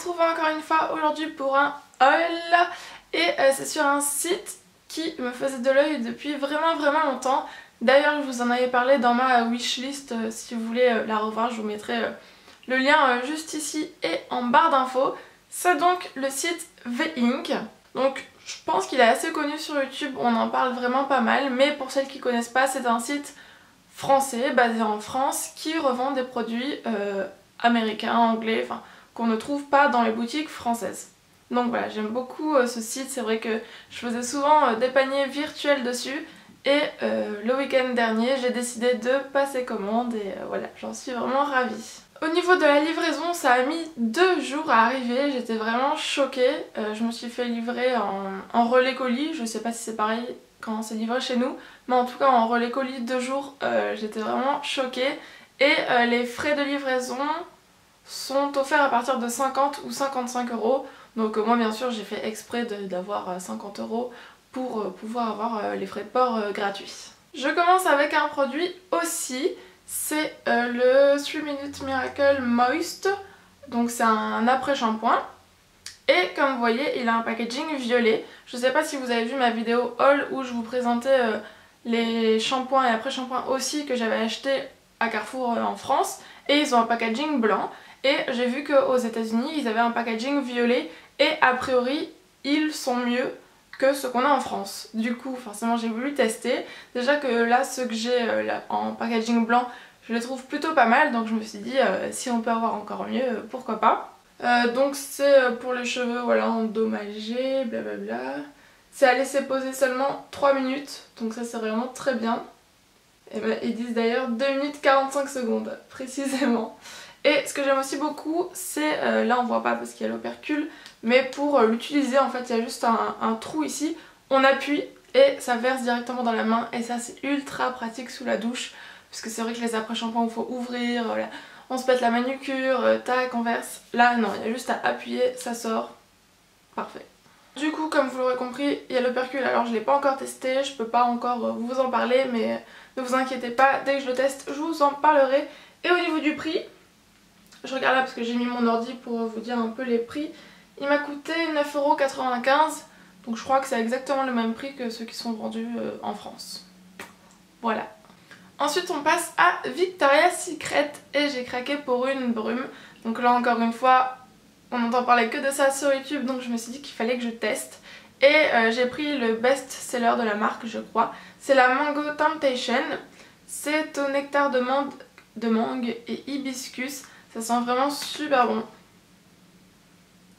retrouve encore une fois aujourd'hui pour un haul et c'est sur un site qui me faisait de l'œil depuis vraiment longtemps. D'ailleurs je vous en avais parlé dans ma wishlist, si vous voulez la revoir je vous mettrai le lien juste ici et en barre d'infos. C'est donc le site V-Ink. Donc je pense qu'il est assez connu sur YouTube, on en parle vraiment pas mal, mais pour celles qui connaissent pas, c'est un site français basé en France qui revend des produits américains, anglais, enfin qu'on ne trouve pas dans les boutiques françaises. Donc voilà, j'aime beaucoup ce site, c'est vrai que je faisais souvent des paniers virtuels dessus et le week-end dernier j'ai décidé de passer commande et voilà, j'en suis vraiment ravie. Au niveau de la livraison, ça a mis 2 jours à arriver, j'étais vraiment choquée. Je me suis fait livrer en relais colis, je sais pas si c'est pareil quand c'est livré chez nous, mais en tout cas en relais colis 2 jours, j'étais vraiment choquée. Et les frais de livraison sont offerts à partir de 50 ou 55 €. Donc moi bien sûr j'ai fait exprès d'avoir 50 € pour pouvoir avoir les frais de port gratuits. Je commence avec un produit aussi. C'est le 3 Minute Miracle Moist, donc c'est un après-shampoing. Et comme vous voyez, il a un packaging violet. Je sais pas si vous avez vu ma vidéo haul où je vous présentais les shampoings et après-shampoings aussi que j'avais acheté à Carrefour en France. Et ils ont un packaging blanc. Et j'ai vu qu'aux États-Unis ils avaient un packaging violet. Et a priori, ils sont mieux que ce qu'on a en France. Du coup forcément j'ai voulu tester. Déjà que là ceux que j'ai en packaging blanc je les trouve plutôt pas mal, donc je me suis dit si on peut avoir encore mieux, pourquoi pas. Donc c'est pour les cheveux voilà endommagés, blablabla. C'est à laisser poser seulement 3 minutes, donc ça c'est vraiment très bien. Et ben, ils disent d'ailleurs 2 minutes 45 secondes précisément. Et ce que j'aime aussi beaucoup c'est, là on voit pas parce qu'il y a l'opercule, mais pour l'utiliser en fait il y a juste un trou ici, on appuie et ça verse directement dans la main et ça c'est ultra pratique sous la douche parce que c'est vrai que les après-shampoings il faut ouvrir, voilà. On se pète la manucure, tac on verse, là non il y a juste à appuyer, ça sort, parfait. Du coup comme vous l'aurez compris il y a l'opercule, alors je l'ai pas encore testé, je peux pas encore vous en parler mais ne vous inquiétez pas, dès que je le teste je vous en parlerai. Et au niveau du prix, je regarde là parce que j'ai mis mon ordi pour vous dire un peu les prix. Il m'a coûté 9,95 €, donc je crois que c'est exactement le même prix que ceux qui sont vendus en France. Voilà. Ensuite on passe à Victoria's Secret et j'ai craqué pour une brume. Donc là encore une fois, on n'entend parler que de ça sur YouTube, donc je me suis dit qu'il fallait que je teste. Et j'ai pris le best seller de la marque je crois. C'est la Mango Temptation. C'est au nectar de mangue et hibiscus. Ça sent vraiment super bon.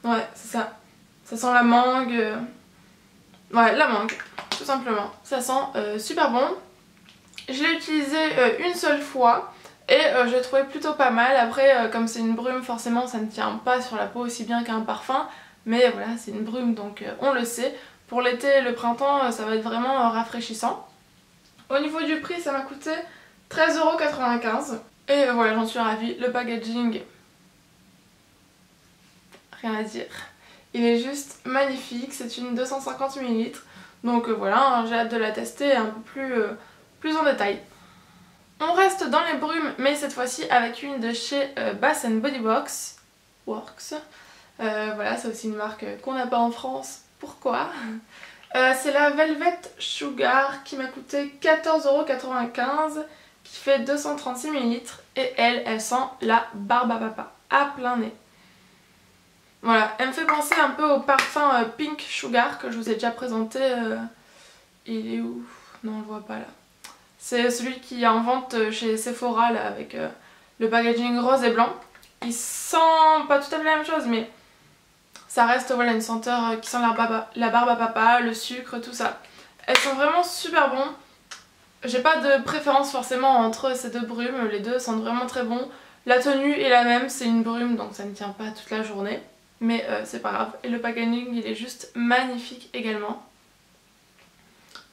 Ouais, c'est ça. Ça sent la mangue. Ouais, la mangue, tout simplement. Ça sent super bon. Je l'ai utilisé une seule fois et je l'ai trouvé plutôt pas mal. Après, comme c'est une brume, forcément ça ne tient pas sur la peau aussi bien qu'un parfum. Mais voilà, c'est une brume donc on le sait. Pour l'été et le printemps, ça va être vraiment rafraîchissant. Au niveau du prix, ça m'a coûté 13,95 €. Et voilà, j'en suis ravie. Le packaging, rien à dire. Il est juste magnifique, c'est une 250 ml. Donc voilà, j'ai hâte de la tester un peu plus en détail. On reste dans les brumes, mais cette fois-ci avec une de chez Bath Body Works. Voilà, c'est aussi une marque qu'on n'a pas en France. Pourquoi? C'est la Velvet Sugar qui m'a coûté 14,95 €, qui fait 236 ml. Et elle sent la barbe à papa, à plein nez. Voilà, elle me fait penser un peu au parfum Pink Sugar que je vous ai déjà présenté. Il est où? Non, on le voit pas là. C'est celui qui est en vente chez Sephora là, avec le packaging rose et blanc. Il sent pas tout à fait la même chose mais ça reste voilà, une senteur qui sent la barbe à papa, le sucre, tout ça. Elles sont vraiment super bons. J'ai pas de préférence forcément entre ces deux brumes, les deux sentent vraiment très bon. La tenue est la même, c'est une brume donc ça ne tient pas toute la journée. Mais c'est pas grave. Et le packaging il est juste magnifique également.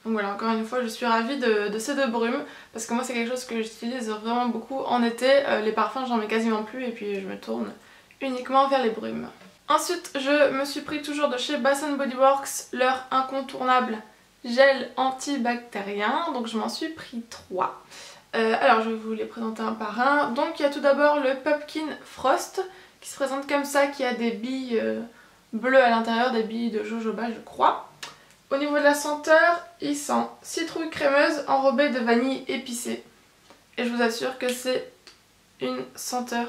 Donc voilà, encore une fois je suis ravie de ces deux brumes parce que moi c'est quelque chose que j'utilise vraiment beaucoup en été. Les parfums j'en mets quasiment plus et puis je me tourne uniquement vers les brumes. Ensuite je me suis pris toujours de chez Bath Body Works leur incontournable gel antibactérien, donc je m'en suis pris 3. Alors je vais vous les présenter un par un. Donc il y a tout d'abord le Pumpkin Frost qui se présente comme ça, qui a des billes bleues à l'intérieur, des billes de jojoba je crois. Au niveau de la senteur, il sent citrouille crémeuse enrobée de vanille épicée. Et je vous assure que c'est une senteur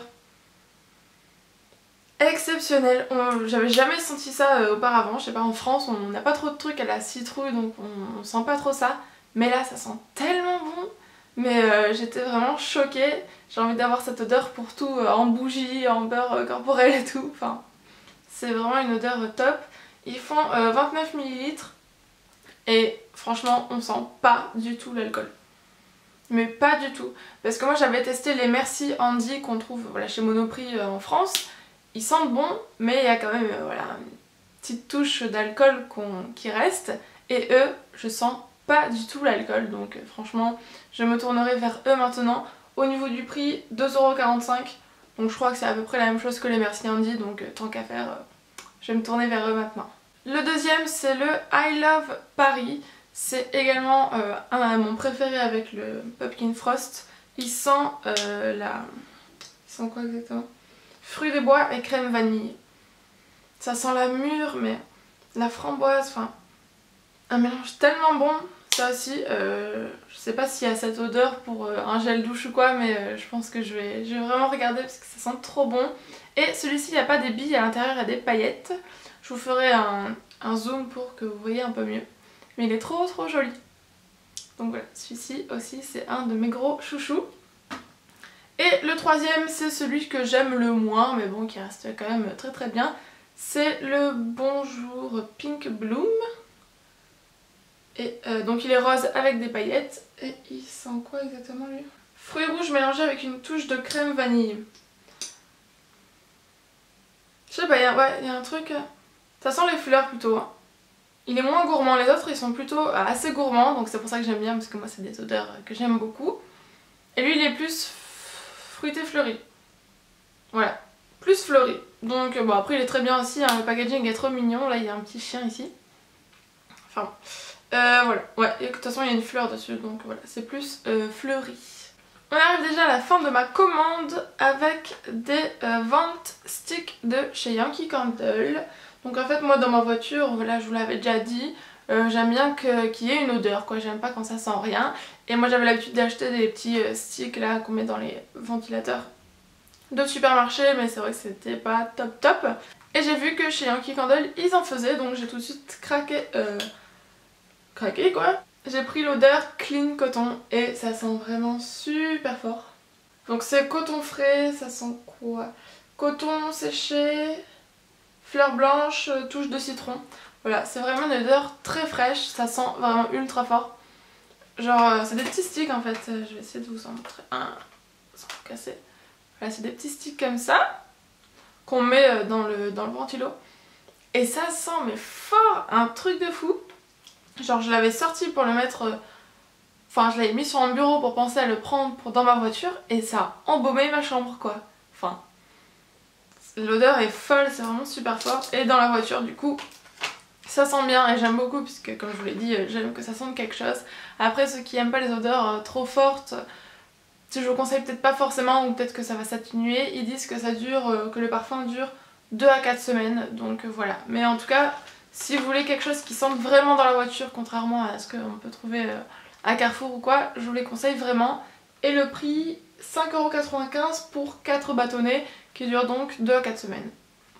exceptionnelle. J'avais jamais senti ça auparavant, je sais pas, en France on n'a pas trop de trucs à la citrouille donc on sent pas trop ça. Mais là ça sent tellement bon, mais j'étais vraiment choquée. J'ai envie d'avoir cette odeur pour tout, en bougie, en beurre corporel et tout. Enfin, c'est vraiment une odeur top. Ils font 29 ml et franchement on sent pas du tout l'alcool. Mais pas du tout. Parce que moi j'avais testé les Merci Andy qu'on trouve voilà, chez Monoprix en France. Ils sentent bon, mais il y a quand même voilà, une petite touche d'alcool qui reste. Et eux, je sens pas du tout l'alcool. Donc franchement, je me tournerai vers eux maintenant. Au niveau du prix, 2,45 €. Donc je crois que c'est à peu près la même chose que les Merci Andy. Donc tant qu'à faire, je vais me tourner vers eux maintenant. Le deuxième, c'est le I Love Paris. C'est également mon préféré avec le Pumpkin Frost. Il sent Il sent quoi exactement? Fruits des bois et crème vanille. Ça sent la mûre, mais la framboise, enfin... un mélange tellement bon. Ça aussi, je sais pas s'il y a cette odeur pour un gel douche ou quoi, mais je pense que je vais vraiment regarder parce que ça sent trop bon. Et celui-ci, il n'y a pas des billes, à l'intérieur il y a des paillettes. Je vous ferai un zoom pour que vous voyez un peu mieux. Mais il est trop joli. Donc voilà, celui-ci aussi c'est un de mes gros chouchous. Et le troisième c'est celui que j'aime le moins, mais bon qui reste quand même très bien. C'est le Bonjour Pink Bloom. Et donc il est rose avec des paillettes. Et il sent quoi exactement lui? Fruits rouges mélangés avec une touche de crème vanille. Je sais pas, il y a un truc... Ça sent les fleurs plutôt. Hein. Il est moins gourmand, les autres ils sont plutôt assez gourmands, donc c'est pour ça que j'aime bien, parce que moi c'est des odeurs que j'aime beaucoup. Et lui il est plus fruité fleuri. Voilà, plus fleuri. Donc bon après il est très bien aussi, hein, le packaging est trop mignon, là il y a un petit chien ici. Enfin voilà, ouais, et de toute façon il y a une fleur dessus, donc voilà, c'est plus fleuri. On arrive déjà à la fin de ma commande avec des Vent Sticks de chez Yankee Candle. Donc en fait moi dans ma voiture, voilà, je vous l'avais déjà dit, j'aime bien qu'il y ait une odeur quoi, j'aime pas quand ça sent rien. Et moi j'avais l'habitude d'acheter des petits sticks là qu'on met dans les ventilateurs de supermarché, mais c'est vrai que c'était pas top. Et j'ai vu que chez Yankee Candle ils en faisaient, donc j'ai tout de suite craqué quoi. J'ai pris l'odeur Clean Coton et ça sent vraiment super fort. Donc c'est coton frais, ça sent quoi? Coton séché, fleurs blanches, touche de citron. Voilà, c'est vraiment une odeur très fraîche, ça sent vraiment ultra fort. Genre c'est des petits sticks en fait, je vais essayer de vous en montrer un sans casser. Voilà, c'est des petits sticks comme ça qu'on met dans le ventilo. Et ça sent mais fort, un truc de fou. Genre je l'avais sorti pour le mettre... Enfin je l'avais mis sur mon bureau pour penser à le prendre dans ma voiture et ça a embaumé ma chambre quoi. Enfin l'odeur est folle, c'est vraiment super fort. Et dans la voiture du coup ça sent bien et j'aime beaucoup puisque comme je vous l'ai dit j'aime que ça sente quelque chose. Après ceux qui aiment pas les odeurs trop fortes, je vous conseille peut-être pas forcément ou peut-être que ça va s'atténuer. Ils disent que ça dure, que le parfum dure 2 à 4 semaines donc voilà. Mais en tout cas si vous voulez quelque chose qui sente vraiment dans la voiture, contrairement à ce qu'on peut trouver à Carrefour ou quoi, je vous les conseille vraiment. Et le prix, 5,95 € pour 4 bâtonnets qui durent donc 2 à 4 semaines.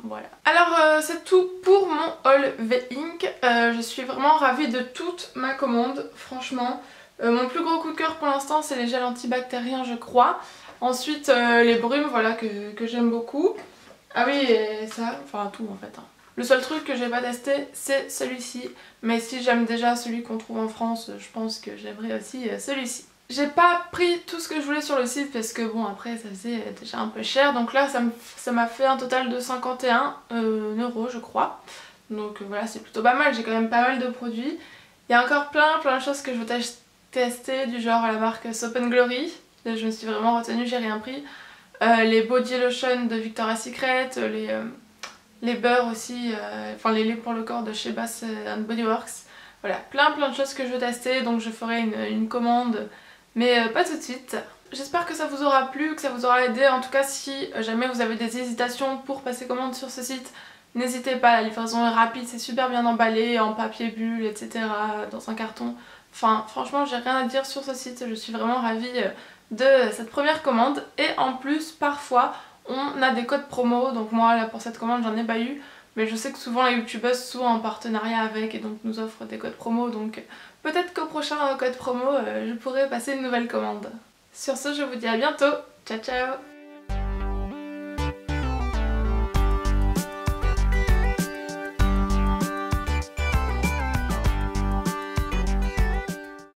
Voilà. Alors c'est tout pour mon haul V-Ink. Je suis vraiment ravie de toute ma commande, franchement. Mon plus gros coup de cœur pour l'instant c'est les gels antibactériens je crois. Ensuite les brumes voilà que j'aime beaucoup. Ah oui et ça, enfin tout en fait. Hein. Le seul truc que j'ai pas testé c'est celui-ci, mais si j'aime déjà celui qu'on trouve en France, je pense que j'aimerais aussi celui-ci. J'ai pas pris tout ce que je voulais sur le site parce que bon après ça faisait déjà un peu cher, donc là ça m'a fait un total de 51 € je crois. Donc voilà c'est plutôt pas mal, j'ai quand même pas mal de produits. Il y a encore plein de choses que je veux tester du genre à la marque Soap & Glory, là je me suis vraiment retenue, j'ai rien pris. Les body lotion de Victoria's Secret, les beurres aussi, enfin les laits pour le corps de chez Bath & Body Works. Voilà, plein de choses que je veux tester, donc je ferai une commande, mais pas tout de suite. J'espère que ça vous aura plu, que ça vous aura aidé. En tout cas, si jamais vous avez des hésitations pour passer commande sur ce site, n'hésitez pas, la livraison est rapide, c'est super bien emballé, en papier bulle, etc. dans un carton. Enfin, franchement, j'ai rien à dire sur ce site, je suis vraiment ravie de cette première commande. Et en plus, parfois, on a des codes promo, donc moi, là, pour cette commande, j'en ai pas eu. Mais je sais que souvent, les youtubeuses sont en partenariat avec et donc nous offrent des codes promo. Donc peut-être qu'au prochain code promo, je pourrai passer une nouvelle commande. Sur ce, je vous dis à bientôt. Ciao ciao!